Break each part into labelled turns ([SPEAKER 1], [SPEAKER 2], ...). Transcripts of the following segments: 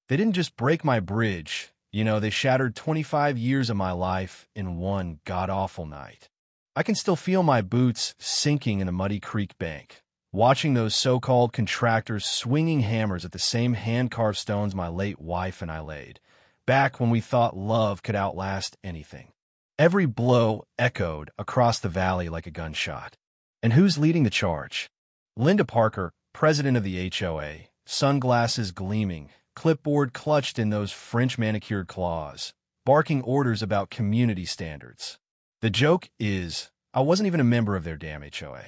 [SPEAKER 1] They didn't just break my bridge. They shattered 25 years of my life in one god-awful night. I can still feel my boots sinking in the muddy creek bank, watching those so-called contractors swinging hammers at the same hand-carved stones my late wife and I laid, back when we thought love could outlast anything. Every blow echoed across the valley like a gunshot. And who's leading the charge? Linda Parker, president of the HOA, sunglasses gleaming, clipboard clutched in those French manicured claws, barking orders about community standards. The joke is, I wasn't even a member of their damn HOA.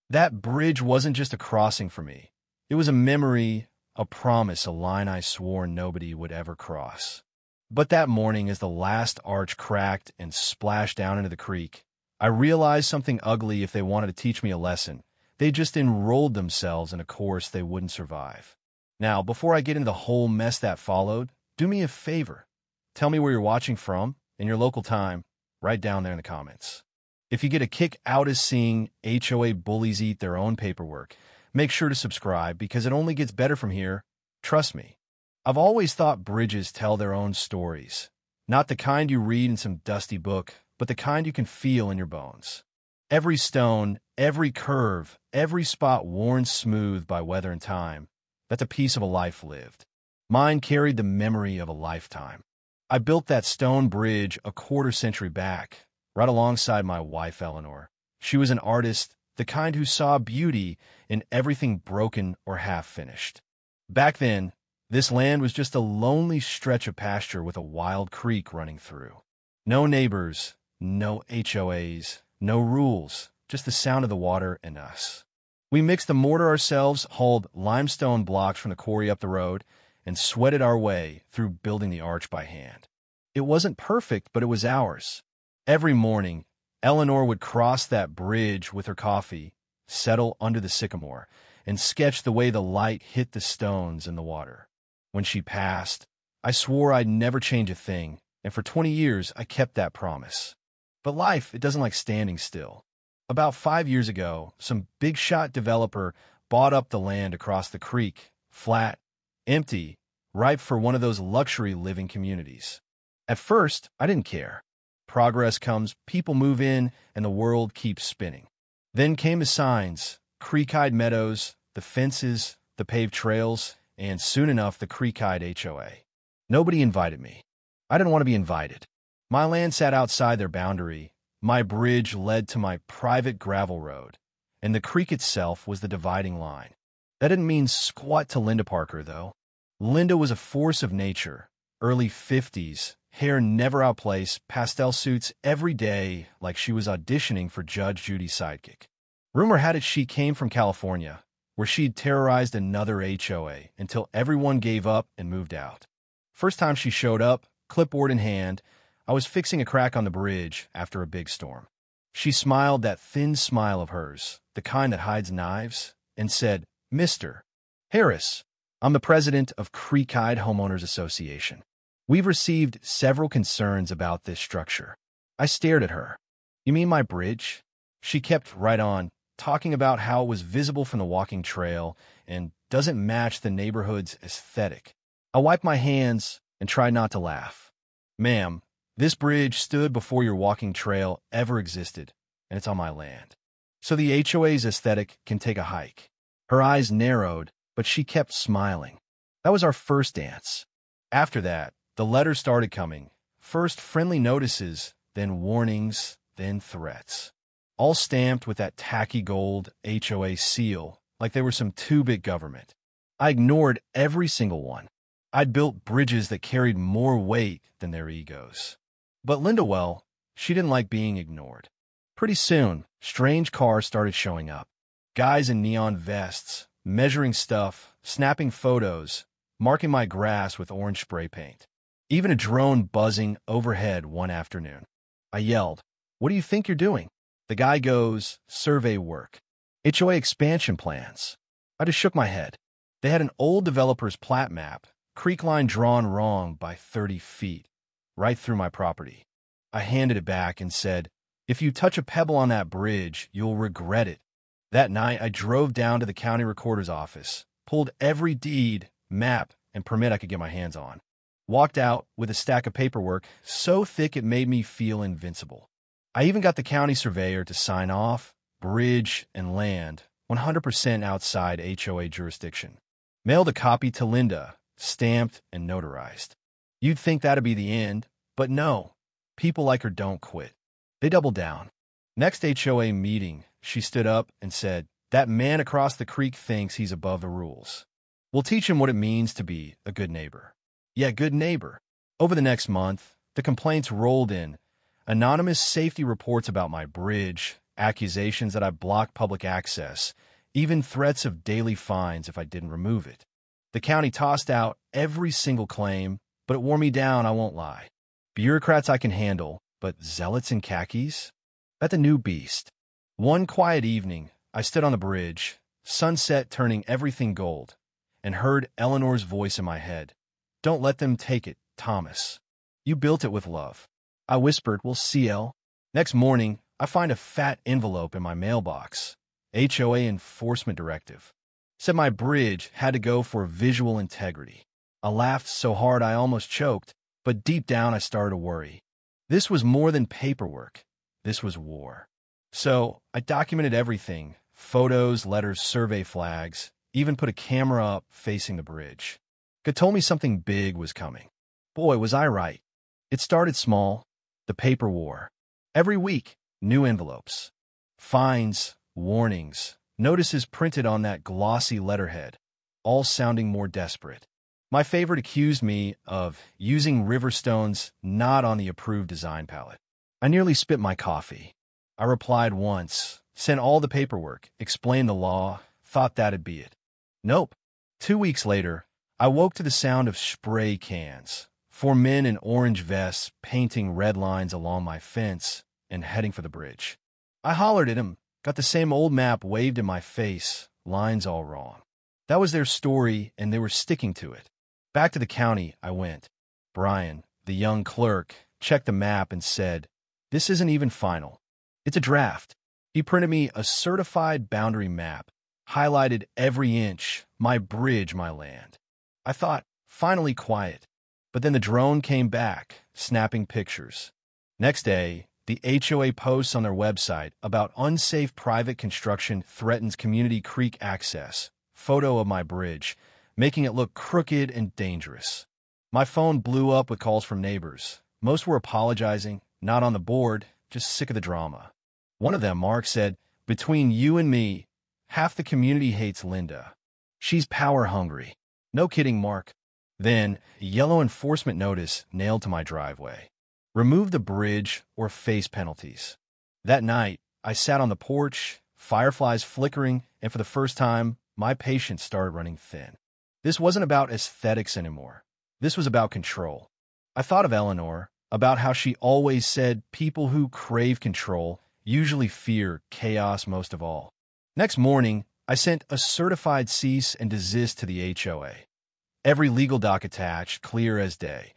[SPEAKER 1] That bridge wasn't just a crossing for me. It was a memory, a promise, a line I swore nobody would ever cross. But that morning, as the last arch cracked and splashed down into the creek, I realized something ugly. If they wanted to teach me a lesson, they just enrolled themselves in a course they wouldn't survive. Now, before I get into the whole mess that followed, do me a favor. Tell me where you're watching from and your local time, right down there in the comments. If you get a kick out of seeing HOA bullies eat their own paperwork, make sure to subscribe because it only gets better from here. Trust me. I've always thought bridges tell their own stories. Not the kind you read in some dusty book, but the kind you can feel in your bones. Every stone, every curve, every spot worn smooth by weather and time, that's a piece of a life lived. Mine carried the memory of a lifetime. I built that stone bridge a quarter-century back, right alongside my wife, Eleanor. She was an artist, the kind who saw beauty in everything broken or half-finished. Back then, this land was just a lonely stretch of pasture with a wild creek running through. No neighbors, no HOAs, no rules, just the sound of the water and us. We mixed the mortar ourselves, hauled limestone blocks from the quarry up the road, and sweated our way through building the arch by hand. It wasn't perfect, but it was ours. Every morning, Eleanor would cross that bridge with her coffee, settle under the sycamore, and sketch the way the light hit the stones and the water. When she passed, I swore I'd never change a thing, and for 20 years I kept that promise. But life, it doesn't like standing still. About 5 years ago, some big-shot developer bought up the land across the creek, flat, empty, ripe for one of those luxury living communities. At first, I didn't care. Progress comes, people move in, and the world keeps spinning. Then came the signs, creek-eyed meadows, the fences, the paved trails, and soon enough the creek-eyed HOA. Nobody invited me. I didn't want to be invited. My land sat outside their boundary. My bridge led to my private gravel road, and the creek itself was the dividing line. That didn't mean squat to Linda Parker, though. Linda was a force of nature, early 50s, hair never out of place, pastel suits every day like she was auditioning for Judge Judy's sidekick. Rumor had it she came from California, where she'd terrorized another HOA until everyone gave up and moved out. First time she showed up, clipboard in hand, I was fixing a crack on the bridge after a big storm. She smiled that thin smile of hers, the kind that hides knives, and said, "Mr. Harris, I'm the president of Creek-Eyed Homeowners Association. We've received several concerns about this structure." I stared at her. "You mean my bridge?" She kept right on, talking about how it was visible from the walking trail and doesn't match the neighborhood's aesthetic. I wiped my hands and tried not to laugh. "Ma'am, this bridge stood before your walking trail ever existed, and it's on my land. So the HOA's aesthetic can take a hike." Her eyes narrowed, but she kept smiling. That was our first dance. After that, the letters started coming. First friendly notices, then warnings, then threats. All stamped with that tacky gold HOA seal, like they were some too-big government. I ignored every single one. I'd built bridges that carried more weight than their egos. But Linda, well, she didn't like being ignored. Pretty soon, strange cars started showing up. Guys in neon vests, measuring stuff, snapping photos, marking my grass with orange spray paint. Even a drone buzzing overhead one afternoon. I yelled, "What do you think you're doing?" The guy goes, "Survey work. HOA expansion plans." I just shook my head. They had an old developer's plat map, creek line drawn wrong by 30 feet, right through my property. I handed it back and said, "If you touch a pebble on that bridge, you'll regret it." That night, I drove down to the county recorder's office, pulled every deed, map, and permit I could get my hands on. Walked out with a stack of paperwork so thick it made me feel invincible. I even got the county surveyor to sign off, bridge and land, 100% outside HOA jurisdiction. Mailed a copy to Linda, stamped and notarized. You'd think that'd be the end, but no. People like her don't quit. They double down. Next HOA meeting, she stood up and said, "That man across the creek thinks he's above the rules. We'll teach him what it means to be a good neighbor." Yeah, good neighbor. Over the next month, the complaints rolled in. Anonymous safety reports about my bridge, accusations that I blocked public access, even threats of daily fines if I didn't remove it. The county tossed out every single claim, but it wore me down, I won't lie. Bureaucrats I can handle, but zealots in khakis? That's a new beast. One quiet evening, I stood on the bridge, sunset turning everything gold, and heard Eleanor's voice in my head. "Don't let them take it, Thomas. You built it with love." I whispered, "We'll see, El." Next morning, I find a fat envelope in my mailbox. HOA enforcement directive. Said my bridge had to go for visual integrity. I laughed so hard I almost choked, but deep down I started to worry. This was more than paperwork. This was war. So I documented everything: photos, letters, survey flags, even put a camera up facing the bridge. God told me something big was coming. Boy, was I right. It started small. The paper war. Every week, new envelopes. Fines, warnings, notices printed on that glossy letterhead, all sounding more desperate. My favorite accused me of using river stones not on the approved design palette. I nearly spit my coffee. I replied once, sent all the paperwork, explained the law, thought that'd be it. Nope. 2 weeks later, I woke to the sound of spray cans, 4 men in orange vests painting red lines along my fence and heading for the bridge. I hollered at him, got the same old map waved in my face, lines all wrong. That was their story, and they were sticking to it. Back to the county I went. Brian, the young clerk, checked the map and said, "This isn't even final. It's a draft." He printed me a certified boundary map, highlighted every inch, my bridge, my land. I thought, finally quiet. But then the drone came back, snapping pictures. Next day, the HOA posts on their website about unsafe private construction threatens community creek access. Photo of my bridge, making it look crooked and dangerous. My phone blew up with calls from neighbors. Most were apologizing, not on the board, just sick of the drama. One of them, Mark, said, "Between you and me, half the community hates Linda. She's power hungry." No kidding, Mark. Then, a yellow enforcement notice nailed to my driveway. Remove the bridge or face penalties. That night, I sat on the porch, fireflies flickering, and for the first time, my patience started running thin. This wasn't about aesthetics anymore. This was about control. I thought of Eleanor, about how she always said people who crave control usually fear chaos most of all. Next morning, I sent a certified cease and desist to the HOA. Every legal doc attached, clear as day.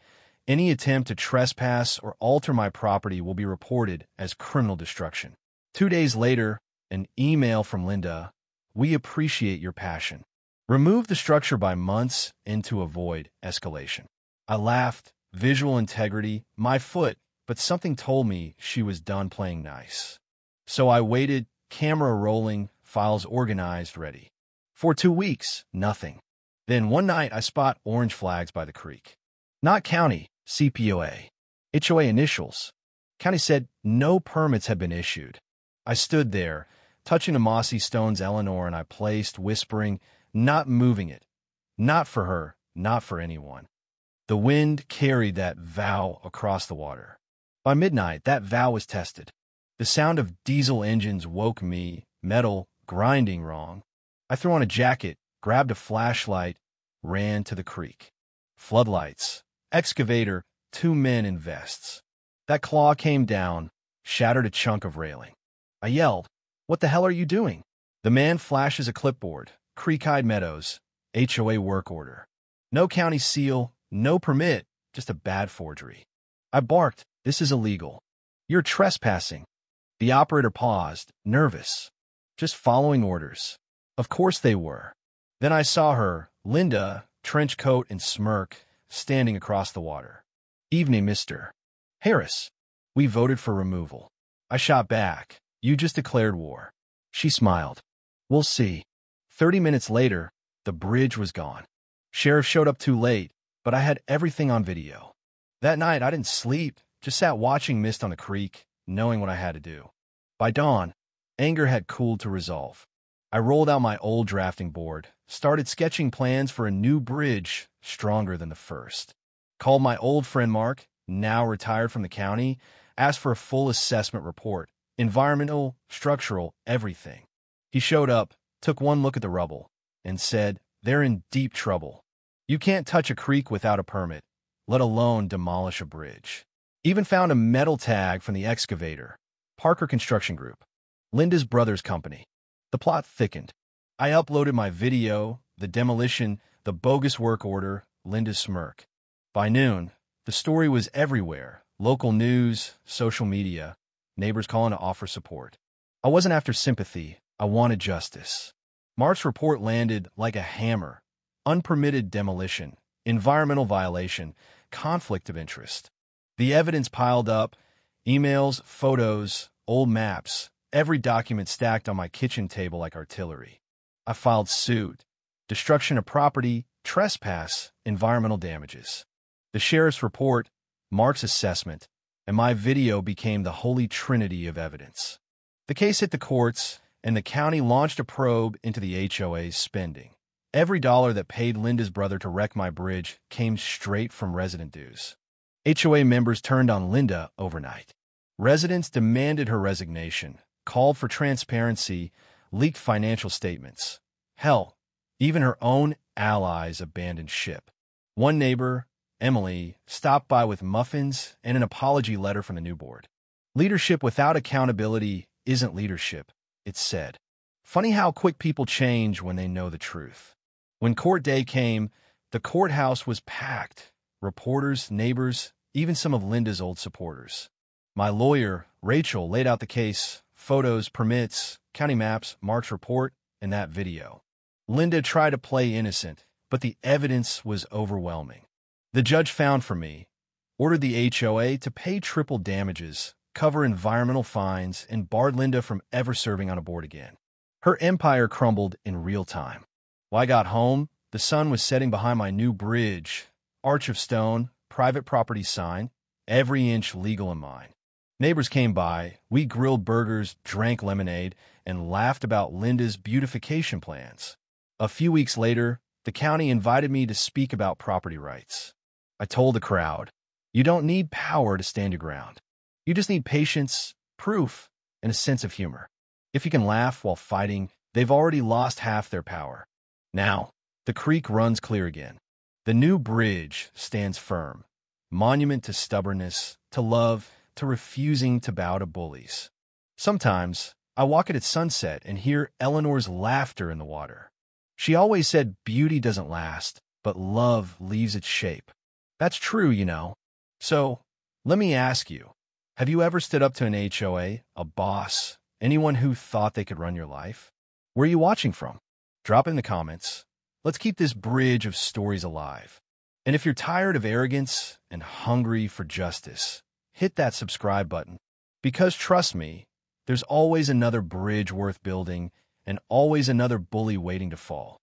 [SPEAKER 1] Any attempt to trespass or alter my property will be reported as criminal destruction. 2 days later, an email from Linda. "We appreciate your passion. Remove the structure by months and to avoid escalation." I laughed, visual integrity, my foot, but something told me she was done playing nice. So I waited, camera rolling, files organized, ready. For 2 weeks, nothing. Then one night I spot orange flags by the creek. Not county, CPOA. HOA initials. County said no permits had been issued. I stood there, touching the mossy stones Eleanor and I placed, whispering, not moving it. Not for her, not for anyone. The wind carried that vow across the water. By midnight, that vow was tested. The sound of diesel engines woke me, metal grinding wrong. I threw on a jacket, grabbed a flashlight, ran to the creek. Floodlights, excavator, 2 men in vests. That claw came down, shattered a chunk of railing. I yelled, "What the hell are you doing?" The man flashes a clipboard, Creek-Eyed Meadows, HOA work order. No county seal, no permit, just a bad forgery. I barked, "This is illegal. You're trespassing." The operator paused, nervous. Just following orders. Of course they were. Then I saw her, Linda, trench coat and smirk, standing across the water. "Evening, Mr. Harris. We voted for removal." I shot back. "You just declared war." She smiled. "We'll see." 30 minutes later, the bridge was gone. Sheriff showed up too late, but I had everything on video. That night, I didn't sleep, just sat watching mist on the creek, knowing what I had to do. By dawn, anger had cooled to resolve. I rolled out my old drafting board, started sketching plans for a new bridge stronger than the first. Called my old friend Mark, now retired from the county, asked for a full assessment report, environmental, structural, everything. He showed up, took one look at the rubble, and said, "They're in deep trouble. You can't touch a creek without a permit, let alone demolish a bridge." Even found a metal tag from the excavator, Parker Construction Group, Linda's brother's company. The plot thickened. I uploaded my video, the demolition, the bogus work order, Linda's smirk. By noon, the story was everywhere. Local news, social media, neighbors calling to offer support. I wasn't after sympathy. I wanted justice. Mark's report landed like a hammer. Unpermitted demolition, environmental violation, conflict of interest. The evidence piled up, emails, photos, old maps, every document stacked on my kitchen table like artillery. I filed suit, destruction of property, trespass, environmental damages. The sheriff's report, Mark's assessment, and my video became the holy trinity of evidence. The case hit the courts, and the county launched a probe into the HOA's spending. Every dollar that paid Linda's brother to wreck my bridge came straight from resident dues. HOA members turned on Linda overnight. Residents demanded her resignation, called for transparency, leaked financial statements. Hell, even her own allies abandoned ship. One neighbor, Emily, stopped by with muffins and an apology letter from the new board. "Leadership without accountability isn't leadership," it said. Funny how quick people change when they know the truth. When court day came, the courthouse was packed. Reporters, neighbors, even some of Linda's old supporters. My lawyer, Rachel, laid out the case, photos, permits, county maps, Mark's report, and that video. Linda tried to play innocent, but the evidence was overwhelming. The judge found for me, ordered the HOA to pay triple damages, cover environmental fines, and barred Linda from ever serving on a board again. Her empire crumbled in real time. When I got home, the sun was setting behind my new bridge, arch of stone, private property sign, every inch legal in mine. Neighbors came by, we grilled burgers, drank lemonade, and laughed about Linda's beautification plans. A few weeks later, the county invited me to speak about property rights. I told the crowd, "You don't need power to stand your ground. You just need patience, proof, and a sense of humor. If you can laugh while fighting, they've already lost half their power." Now, the creek runs clear again. The new bridge stands firm. Monument to stubbornness, to love, to refusing to bow to bullies. Sometimes, I walk it at sunset and hear Eleanor's laughter in the water. She always said beauty doesn't last, but love leaves its shape. That's true, you know. So, let me ask you, have you ever stood up to an HOA, a boss, anyone who thought they could run your life? Where are you watching from? Drop in the comments. Let's keep this bridge of stories alive. And if you're tired of arrogance and hungry for justice, hit that subscribe button. Because trust me, there's always another bridge worth building and always another bully waiting to fall.